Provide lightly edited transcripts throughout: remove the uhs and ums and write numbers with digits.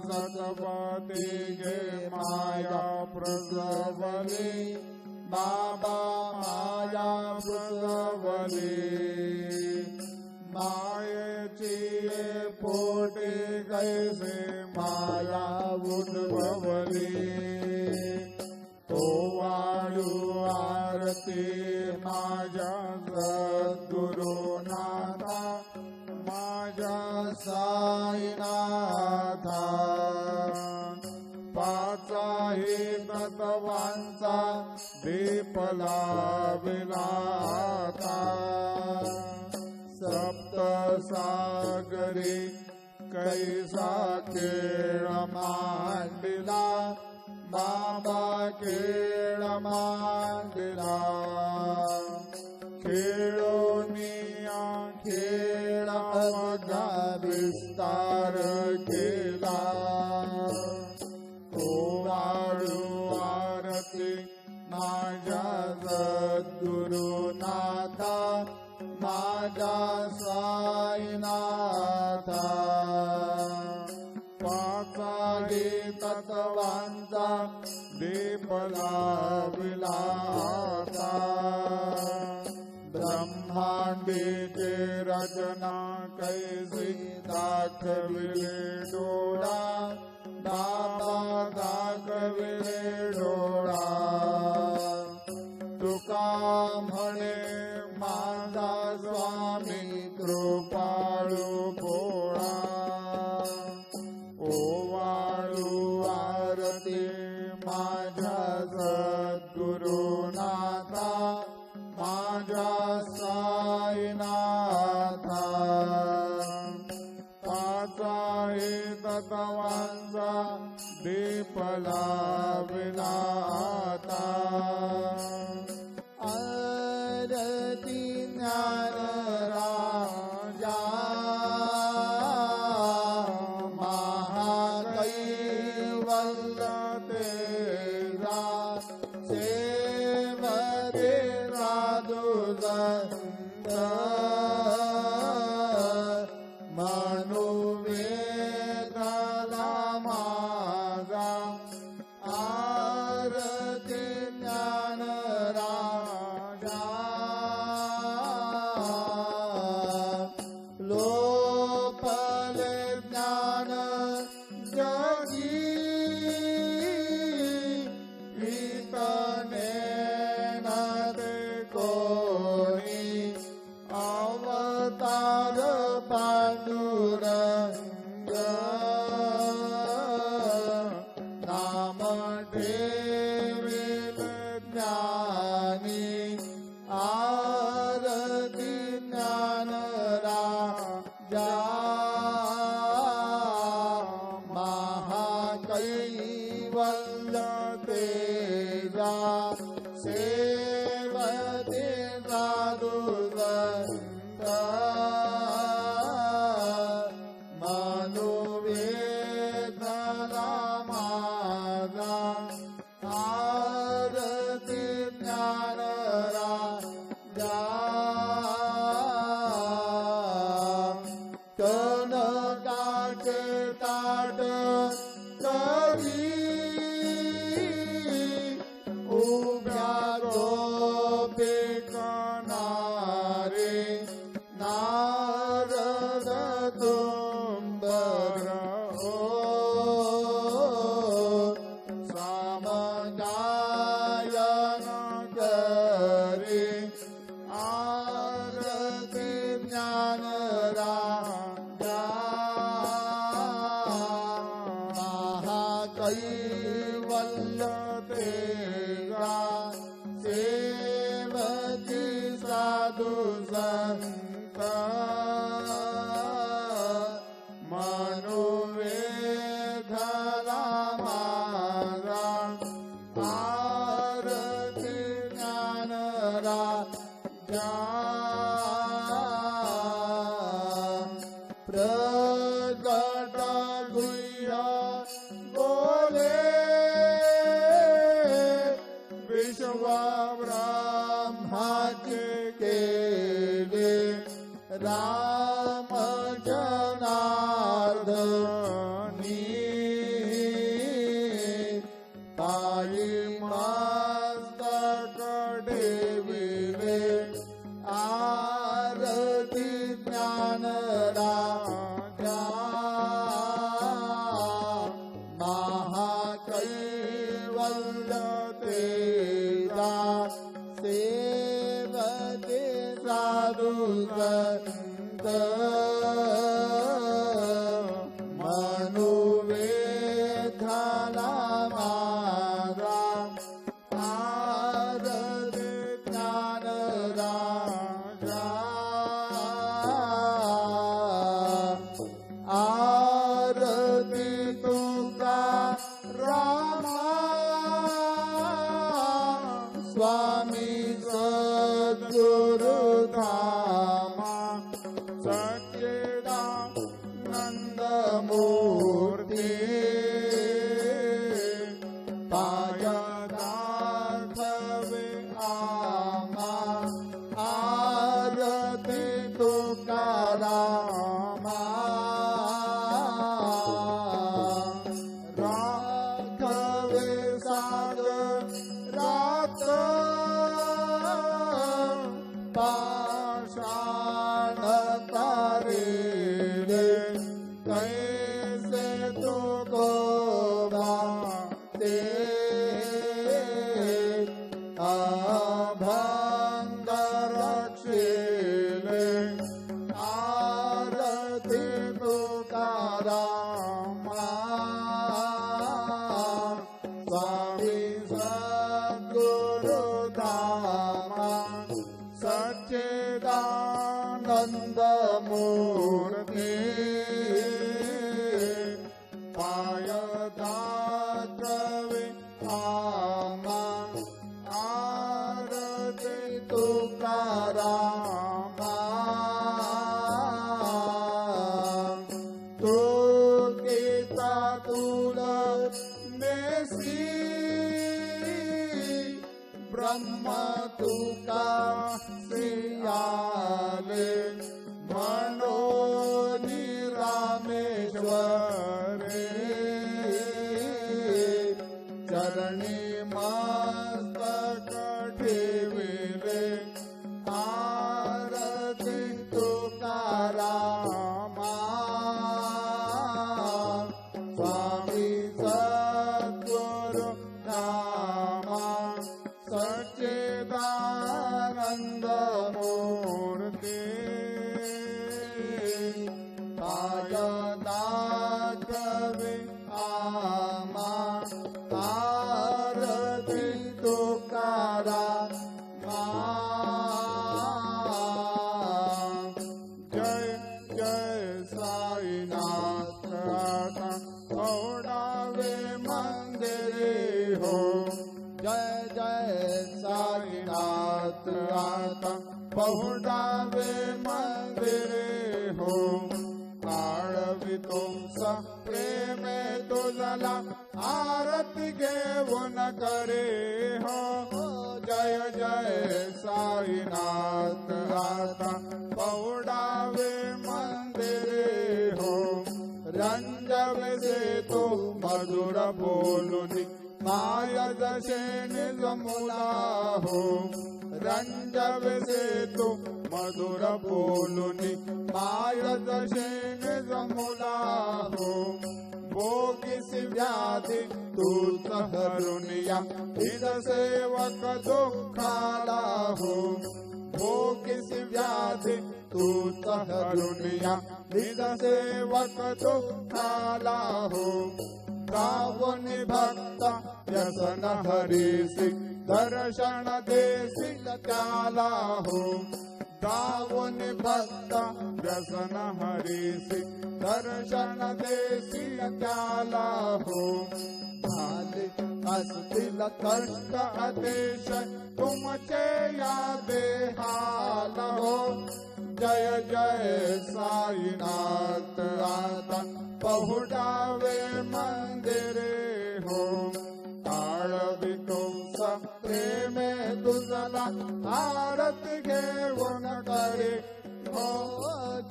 सतपती गे माया प्रसवली बाबा माया प्रसवली मायेची पोटी कैसे माया उद्भवली तो वाळू आरती माझ्या सद्गुरुनाथा माझ्या साईनाथा पाचाही तत्वांचा दीप लाविला आता सप्त सागरी कैसा खेळ मांडिला बाबा खेळ मांडिला खेळोनिया खेळ माझा विस्तार केला तो वाळू आरती माझ्या सद्गुरुनाथा माझा साईनाथा पाचाही तत्वांचा दीप लाविला आता ब्रह्मांडीची रचना कैसी दाखविले डोळा बाबा दाखविले डोळा तुका म्हणे माझा स्वामी कृपाळू भोळा ओ वाळू आरती माझ्या सद्गुरुनाथा माझ्या साईनाथा पाचाही तत्वांचा दीप लाविला आता आरती ज्ञान राजा महाकैवल्य तेरा सेवते राधुदंत मनुवेदला माझा आरती ज्ञान राजा लोपले ज्ञान जगी इतने नते कोणी अवतार पांडुरंग नाम ठेविल ज्ञानी आरती ज्ञान राजा महाकैवल्य तेजा सेवते साधुसंत मनुवेदना माझा आरती ज्ञान राजा कनकाचे ताट करी उभ्या गोपिकनारे नारद तुंबर सामगायन करी आरती ज्ञान राजा महाकैवल्य तेरा सेवकी साधु संत मनुवेदला माझा आरती ज्ञान राजा प्रगट गुह्य बोले विश्व ब्रह्माचे केले राम जनार्दन राजा महाकैवल्य तेजा सेवते साधु संत मनुवेधाला मारा आरती ज्ञान राजा आरती तुका रामा स्वामी सद्गुरु धामा सच्चिदानंद मूर्ति पायदार्थवे आमा आरती तुकारामा राघवे सागरात पाषाण तारेले कैसे तुको बाते अभंग रक्षिले आरती तुकारामा स्वामी सद्गुरु धामा सच्चिदानंद मूर्ति पायदात्रवे आमा आरती तुकारामा तू गीता तुलसी ब्रह्म तुका सियाले मनोनी रामेश्वरे चरणी मस्तक ठेविले आरती तुकारामा स्वामी सद्गुरु धामा सच्चिदानंद मूर्ति पायदात्रवे आमा आरती तुकारामा जय जय साईनाथ आता थोडावे मंदिरे हो जय जय साईनाथ आता पहुडावे मंदिरे हो आळवी तुमचा प्रेम तुझला आरती घेऊन करे हो जय जय साईनाथ आता पहुडावे मंदिरे हो रंजवे से तो मधुर बोलुनी माया जसे निजमुला हो रंजवे से तो मधुर बोलुनी माया जसे निजमुला हो भोगिसी व्याधी तूच हरुनिया निज सेवक दुःखाला हो भोगिसी व्याधी तूच हरुनिया निज सेवक दुःखाला हो गावनी भक्त व्यसन हरीसी दर्शन देसी त्याला हो गावनी भक्त व्यसन हरीसी दर्शन देसी त्याला हो झाले असतील कष्ट अतिशय तुमचे या देहाला हो जय जय साईनाथ आता पहुडावे मंदिरे हो आळवी तुमचा प्रेमे तुझला आरती घेऊन करे हो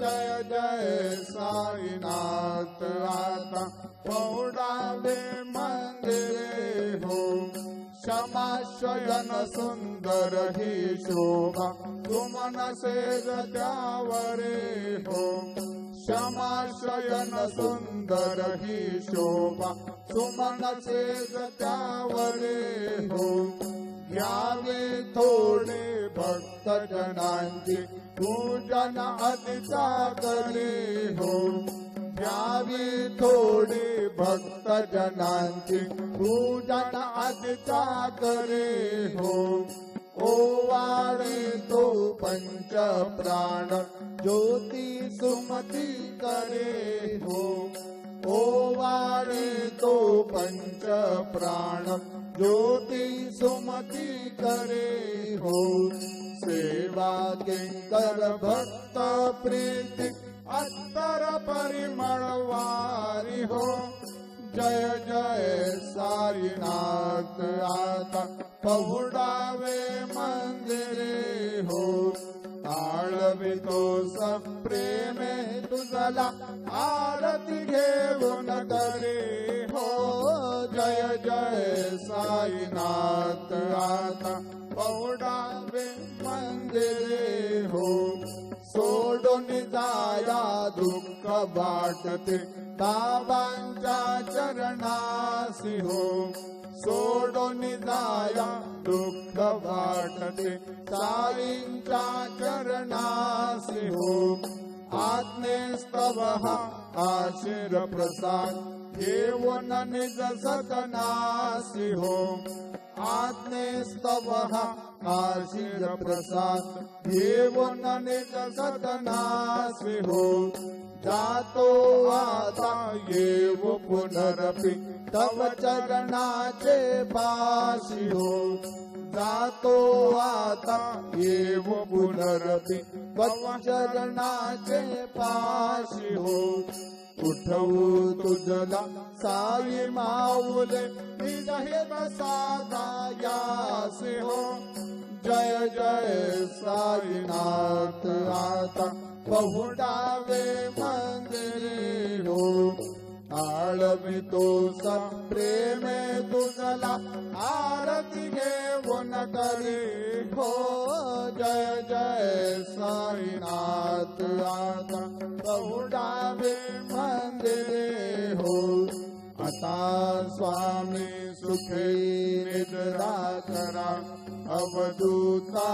जय जय साईनाथ आता पहुडावे मंदिरे हो क्षमा शयन सुंदर ही शोभा तुमनसे त्यावरे हो क्षमा शयन सुंदर ही शोभा तुमनसे त्यावरे हो घ्यावे थोडे भक्त जनांची पूजन अधिचा करे हो घ्यावी थोडे भक्त जनांची पूजन अधिचा करे हो ओवाळे तो पंच प्राण ज्योती सुमती करे हो ओवाळे तो पंच प्राण ज्योती सुमती करे हो सेवा किंकर भक्त प्रीती अत्तर परिमळवारी हो जय जय साईनाथ आता पहुडावे मंदिरे हो आळवितो सप्रेमे तुझला आरती घेऊन करे हो जय जय साईनाथ आता पहुडावे मंदिरे हो सोडून जाया दुःख वाटते बाबांच्या चरणासी हो सोडून जाया दुःख वाटते साईंच्या चरणासी हो आज्ञेस्तव हा आशीर प्रसाद घेऊन निज सदनासी हो आज्ञेस्तव हा आशीर प्रसाद घेऊन निज सदनासी हो जातो आता येव पुनरपि तव चरणाचे पाशी हो जातो आता येव पुनरपि तव चरणाचे पाशी हो उठवू तुझला साई माऊले निज हे बसादायासी हो जय जय साईनाथ आता पहुडावे मंदिरे हो आळवितो सप्रेमे तुझला आरती घेऊन करे हो जय जय साईनाथ आता पहुडावे मंदिरे हो आता स्वामी सुखी निद्रा करा अवधूता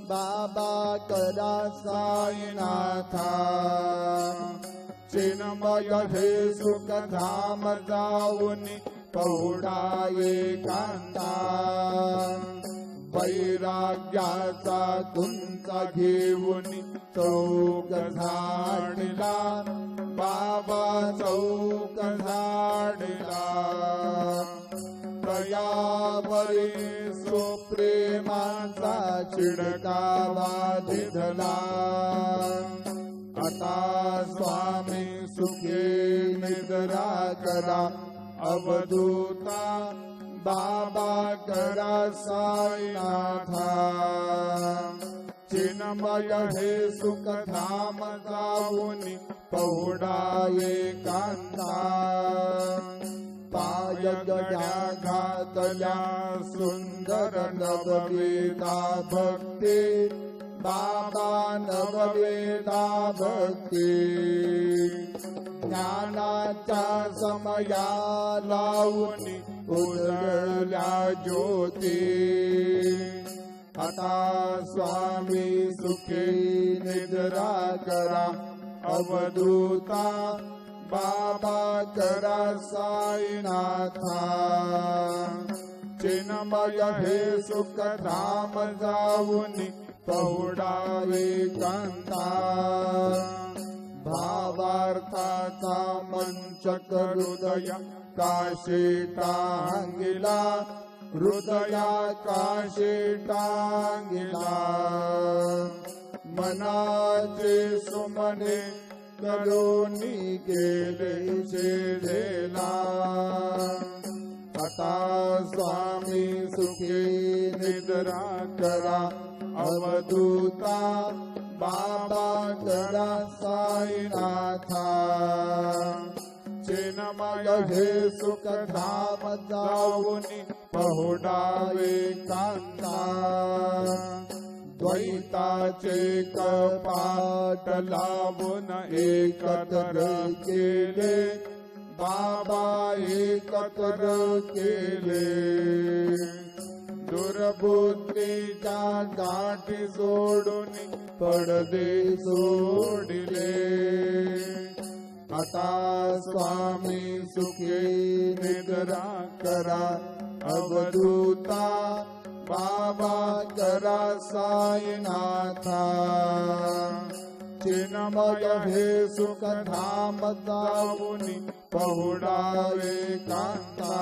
बाबा करा साईनाथा चिन्मय हे सुख धाम जाऊनी पहुडाये कांता वैराग्याचा तुमचा घेऊनी चौक झाडला बाबा चौक झाडला दयावरी सुप्रेमाचा चिडकावा दिधला आता स्वामी सुखी निद्रा करा अवधूता बाबा करा साईनाथा चिन्मय हे सुख धाम जाऊनी पहुडाये कांता पाय गड्या घातल्या सुंदर नववेदा भक्ती बाबा नववेदा भक्ती ज्ञानाच्या समया लावूनी उजळल्या ज्योती आता स्वामी सुखी निद्रा करा अवधूता बाबा करा साईनाथा चिन्मय हे सुख धाम जाऊनी पहुडावे कांता भावार्थाचा मंचक हृदय काशी टांगिला हृदया काशी टांगिला मनाचे सुमने करोनी केले छेडेला आता स्वामी सुखी निद्रा करा अवधूता बाबा करा साईनाथा चिन्मय चिन्मय हे सुख धाम जाऊन पहुडावे कांता द्वैताचे कपाट लावून एकत्र केले बाबा एकत्र केले दुर्बुद्धीच्या गाठी सोडून पडदे सोडिले आता स्वामी सुखी निद्रा करा अवधूता बाबा करा साईनाथा चिन्मय हे सुख धाम जाऊन पहुडावे कांता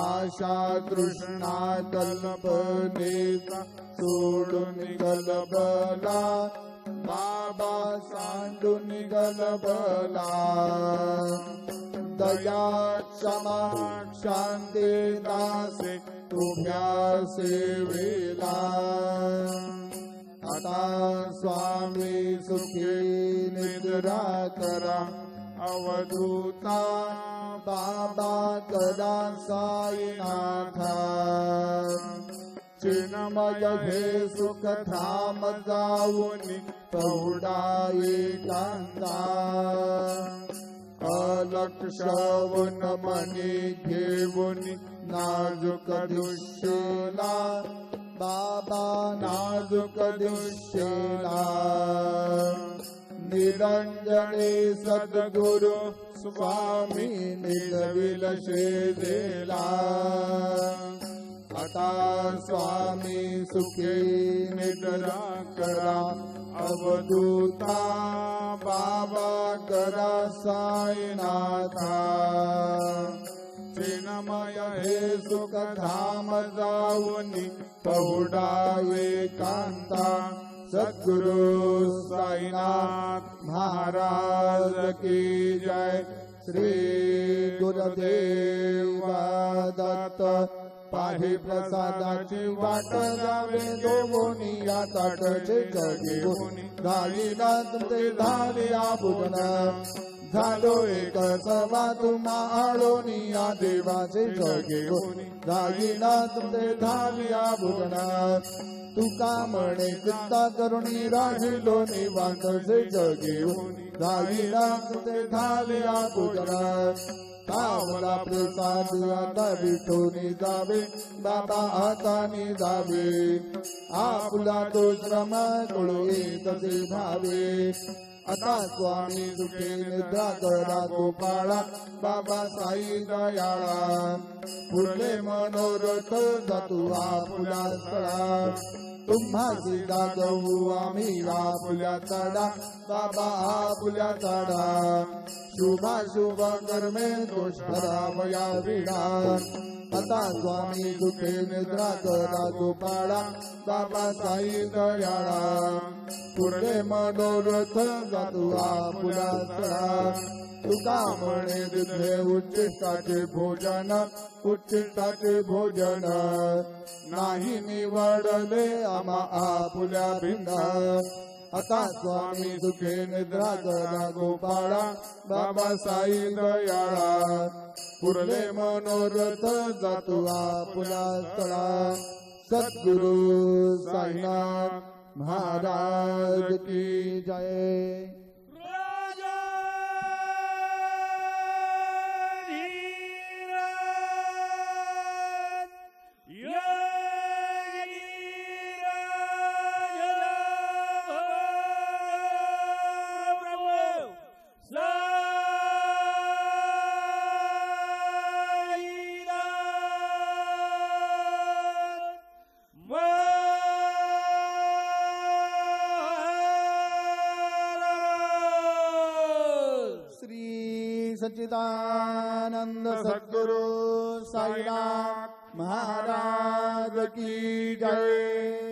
आशा तृष्णा कल्पनेचा सोडून गलबला बाबा सांडून गलबला दया क्षमा शांती दासे तुझ्या सेवेला आता स्वामी सुखी निद्रा करा अवधूता बाबा करा साईनाथा चिन्मय हे सुख धाम जाऊन पहुडावे कांता अलक्षवन मनी घेऊन नाजूक दुष्येला बाबा नाजूक दुष्येला निरंजने सद्गुरु स्वामी निलविल शेदेला आता स्वामी सुखी निद्रा करा अवधूता बाबा करा साईनाथा चिन्मय हे सुख धाम जाऊन पहुडावे कांता सद्गुरु साईनाथ महाराज की जय श्री गुरुदेव दत्त पाही प्रसादाची वाट जावे दोनी या ताटचे जगेऊन घालीला तुमचे झाले आभूषण झालो एक सर्वा तुम्हा आळोनी या देवाचे जगेऊन घालीला तुमचे झाले आभूषण तुका म्हणे चित्ता करुणी राहिलो निवांतचे जगेऊन घालीला तुमचे झाले आभूषण कावला प्रसाद आता विठोनी जावे बाबा हातानी जावे आपला तो श्रम कळू तसे भावे आता स्वामी सुखे निद्रा करा गोपाळा बाबा साई दयाळा फुले मनोरथ जातू आपुला स्थळा तुम्हा सीधा गहू आम्ही आपुल्या चढा बाबा आपुल्या चढा शुभा शुभ कर्मे दोष हरावया विडा आता स्वामी सुखे निद्रा करा गोपाळा बाबा साई दयाळा पुढे मनोरथ जातू आपुला स्थळा तुका म्हणे दिले उच्चिष्टाचे भोजन नाही निवडले आम्हा आपुल्या भिंड आता स्वामी सुखे निद्रा करा गोपाळा बाबा साई दयाळा पुरले मनोरथ जातू आपुला स्थळा सद्गुरु साईनाथ महाराज की जय सच्चिदानंद सद्गुरु साईनाथ महाराज की जय।